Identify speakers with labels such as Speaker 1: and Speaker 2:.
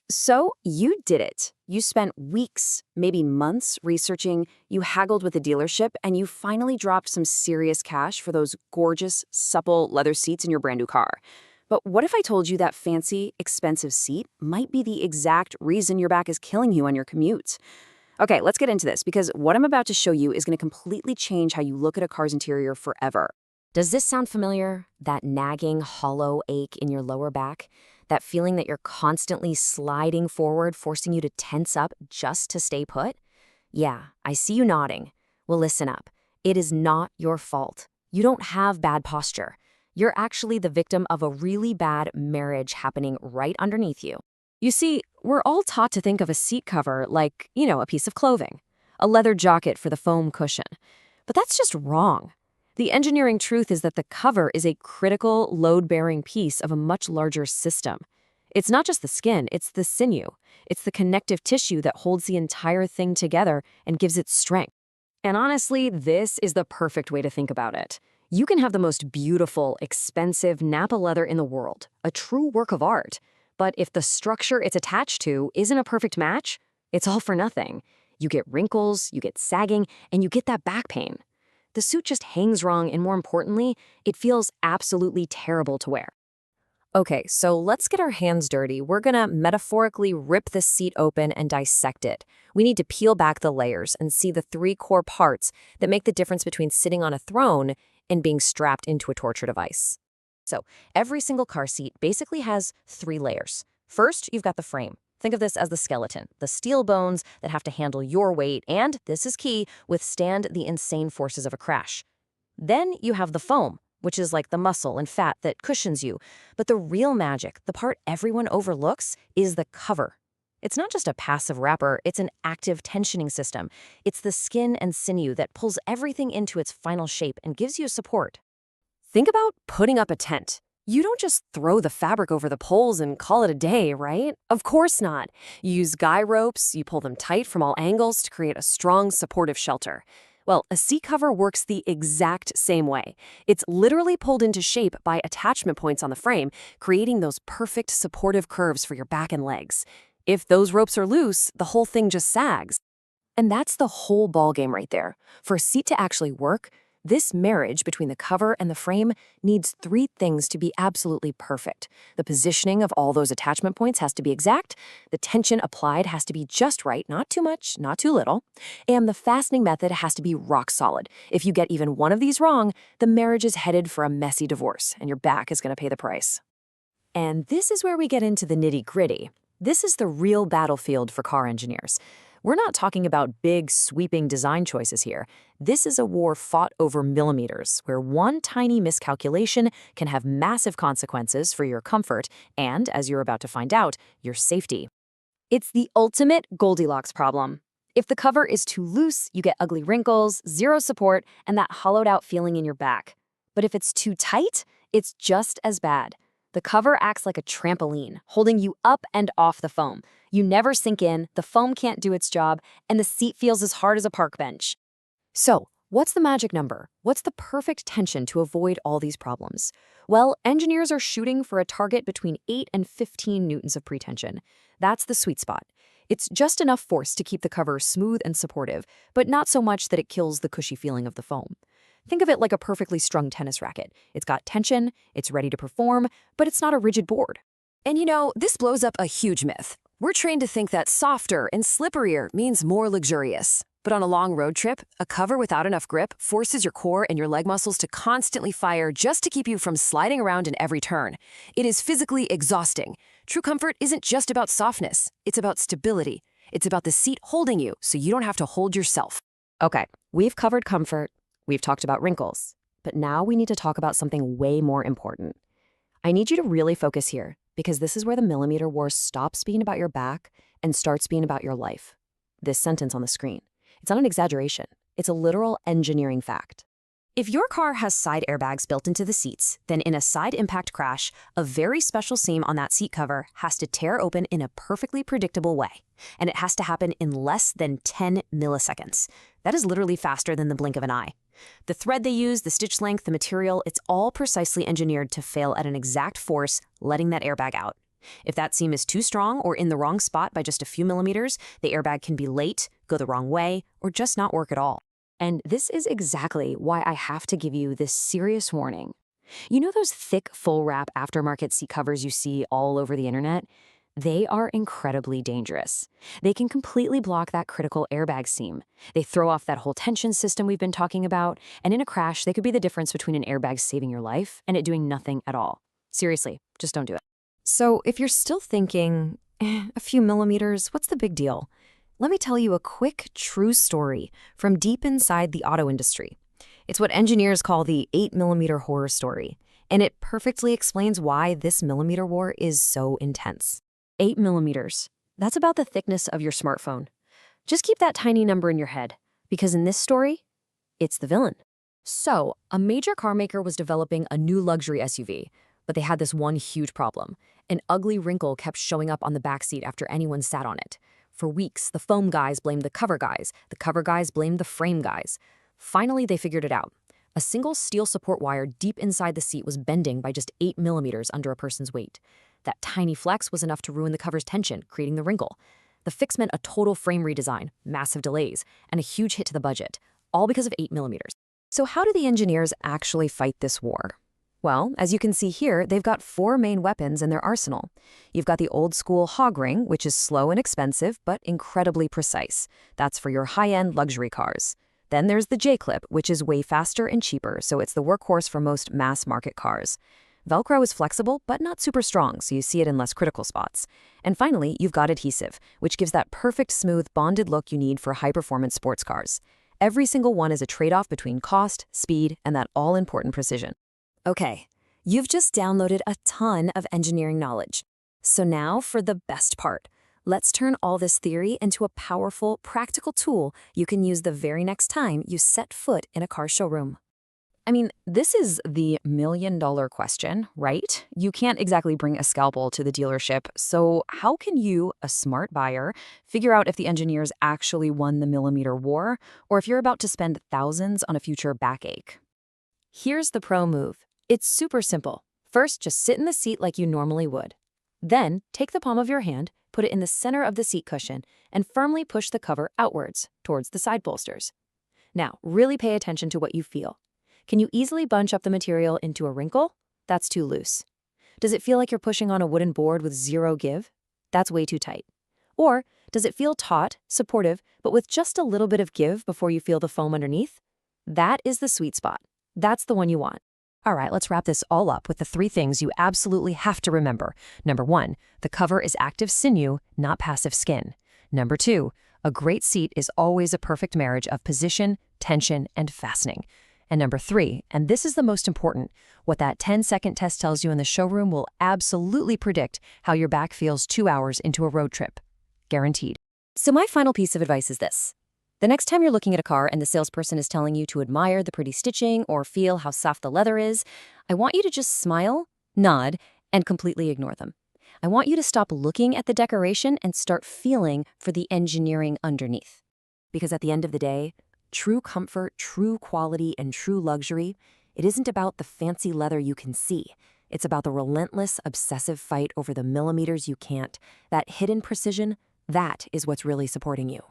Speaker 1: So you did it. You spent weeks, maybe months researching, you haggled with the dealership, and you finally dropped some serious cash for those gorgeous, supple leather seats in your brand new car. But what if I told you that fancy, expensive seat might be the exact reason your back is killing you on your commute? Okay, let's get into this because what I'm about to show you is going to completely change how you look at a car's interior forever. Does this sound familiar? That nagging, hollow ache in your lower back? That feeling that you're constantly sliding forward, forcing you to tense up just to stay put? Yeah, I see you nodding. Well, listen up. It is not your fault. You don't have bad posture. You're actually the victim of a really bad marriage happening right underneath you. You see, we're all taught to think of a seat cover like, a piece of clothing, a leather jacket for the foam cushion. But that's just wrong. The engineering truth is that the cover is a critical, load-bearing piece of a much larger system. It's not just the skin, it's the sinew. It's the connective tissue that holds the entire thing together and gives it strength. And honestly, this is the perfect way to think about it. You can have the most beautiful, expensive Napa leather in the world, a true work of art. But if the structure it's attached to isn't a perfect match, it's all for nothing. You get wrinkles, you get sagging, and you get that back pain. The suit just hangs wrong, and more importantly, it feels absolutely terrible to wear. Okay, so let's get our hands dirty. We're gonna metaphorically rip the seat open and dissect it. We need to peel back the layers and see the three core parts that make the difference between sitting on a throne and being strapped into a torture device. So every single car seat basically has three layers. First, you've got the frame. Think of this as the skeleton, the steel bones that have to handle your weight and, this is key, withstand the insane forces of a crash. Then you have the foam, which is like the muscle and fat that cushions you. But the real magic, the part everyone overlooks, is the cover. It's not just a passive wrapper, it's an active tensioning system. It's the skin and sinew that pulls everything into its final shape and gives you support. Think about putting up a tent. You don't just throw the fabric over the poles and call it a day, right? Of course not. You use guy ropes, you pull them tight from all angles to create a strong, supportive shelter. Well, a seat cover works the exact same way. It's literally pulled into shape by attachment points on the frame, creating those perfect supportive curves for your back and legs. If those ropes are loose, the whole thing just sags. And that's the whole ballgame right there. For a seat to actually work, this marriage between the cover and the frame needs three things to be absolutely perfect. The positioning of all those attachment points has to be exact, the tension applied has to be just right, not too much, not too little, and the fastening method has to be rock solid. If you get even one of these wrong, the marriage is headed for a messy divorce, and your back is going to pay the price. And this is where we get into the nitty-gritty. This is the real battlefield for car engineers. We're not talking about big, sweeping design choices here. This is a war fought over millimeters, where one tiny miscalculation can have massive consequences for your comfort and, as you're about to find out, your safety. It's the ultimate Goldilocks problem. If the cover is too loose, you get ugly wrinkles, zero support, and that hollowed-out feeling in your back. But if it's too tight, it's just as bad. The cover acts like a trampoline, holding you up and off the foam. You never sink in, the foam can't do its job, and the seat feels as hard as a park bench. So, what's the magic number? What's the perfect tension to avoid all these problems? Well, engineers are shooting for a target between 8 and 15 newtons of pretension. That's the sweet spot. It's just enough force to keep the cover smooth and supportive, but not so much that it kills the cushy feeling of the foam. Think of it like a perfectly strung tennis racket. It's got tension, it's ready to perform, but it's not a rigid board. And this blows up a huge myth. We're trained to think that softer and slipperier means more luxurious. But on a long road trip, a cover without enough grip forces your core and your leg muscles to constantly fire just to keep you from sliding around in every turn. It is physically exhausting. True comfort isn't just about softness. It's about stability. It's about the seat holding you so you don't have to hold yourself. Okay, we've covered comfort. We've talked about wrinkles, but now we need to talk about something way more important. I need you to really focus here, because this is where the millimeter war stops being about your back and starts being about your life. This sentence on the screen. It's not an exaggeration. It's a literal engineering fact. If your car has side airbags built into the seats, then in a side impact crash, a very special seam on that seat cover has to tear open in a perfectly predictable way. And it has to happen in less than 10 milliseconds. That is literally faster than the blink of an eye. The thread they use, the stitch length, the material, it's all precisely engineered to fail at an exact force, letting that airbag out. If that seam is too strong or in the wrong spot by just a few millimeters, the airbag can be late, go the wrong way, or just not work at all. And this is exactly why I have to give you this serious warning. You know those thick, full-wrap aftermarket seat covers you see all over the internet? They are incredibly dangerous. They can completely block that critical airbag seam. They throw off that whole tension system we've been talking about, and in a crash, they could be the difference between an airbag saving your life and it doing nothing at all. Seriously, just don't do it. So if you're still thinking, a few millimeters, what's the big deal? Let me tell you a quick, true story from deep inside the auto industry. It's what engineers call the 8mm horror story, and it perfectly explains why this millimeter war is so intense. 8mm. That's about the thickness of your smartphone. Just keep that tiny number in your head, because in this story, it's the villain. So, a major car maker was developing a new luxury SUV, but they had this one huge problem. An ugly wrinkle kept showing up on the backseat after anyone sat on it. For weeks, the foam guys blamed the cover guys blamed the frame guys. Finally, they figured it out. A single steel support wire deep inside the seat was bending by just 8mm under a person's weight. That tiny flex was enough to ruin the cover's tension, creating the wrinkle. The fix meant a total frame redesign, massive delays, and a huge hit to the budget, all because of 8mm. So how do the engineers actually fight this war? Well, as you can see here, they've got 4 main weapons in their arsenal. You've got the old-school hog ring, which is slow and expensive, but incredibly precise. That's for your high-end luxury cars. Then there's the J-clip, which is way faster and cheaper, so it's the workhorse for most mass-market cars. Velcro is flexible, but not super strong, so you see it in less critical spots. And finally, you've got adhesive, which gives that perfect, smooth, bonded look you need for high-performance sports cars. Every single one is a trade-off between cost, speed, and that all-important precision. Okay, you've just downloaded a ton of engineering knowledge. So now for the best part. Let's turn all this theory into a powerful, practical tool you can use the very next time you set foot in a car showroom. I mean, this is the million-dollar question, right? You can't exactly bring a scalpel to the dealership, so how can you, a smart buyer, figure out if the engineers actually won the millimeter war, or if you're about to spend thousands on a future backache? Here's the pro move. It's super simple. First, just sit in the seat like you normally would. Then, take the palm of your hand, put it in the center of the seat cushion, and firmly push the cover outwards, towards the side bolsters. Now, really pay attention to what you feel. Can you easily bunch up the material into a wrinkle? That's too loose. Does it feel like you're pushing on a wooden board with zero give? That's way too tight. Or does it feel taut, supportive, but with just a little bit of give before you feel the foam underneath? That is the sweet spot. That's the one you want. All right, let's wrap this all up with the 3 things you absolutely have to remember. Number 1, the cover is active sinew, not passive skin. Number 2, a great seat is always a perfect marriage of position, tension, and fastening. And number 3, and this is the most important, what that 10-second test tells you in the showroom will absolutely predict how your back feels 2 hours into a road trip. Guaranteed. So my final piece of advice is this. The next time you're looking at a car and the salesperson is telling you to admire the pretty stitching or feel how soft the leather is, I want you to just smile, nod, and completely ignore them. I want you to stop looking at the decoration and start feeling for the engineering underneath. Because at the end of the day, true comfort, true quality, and true luxury, it isn't about the fancy leather you can see. It's about the relentless, obsessive fight over the millimeters you can't. That hidden precision, that is what's really supporting you.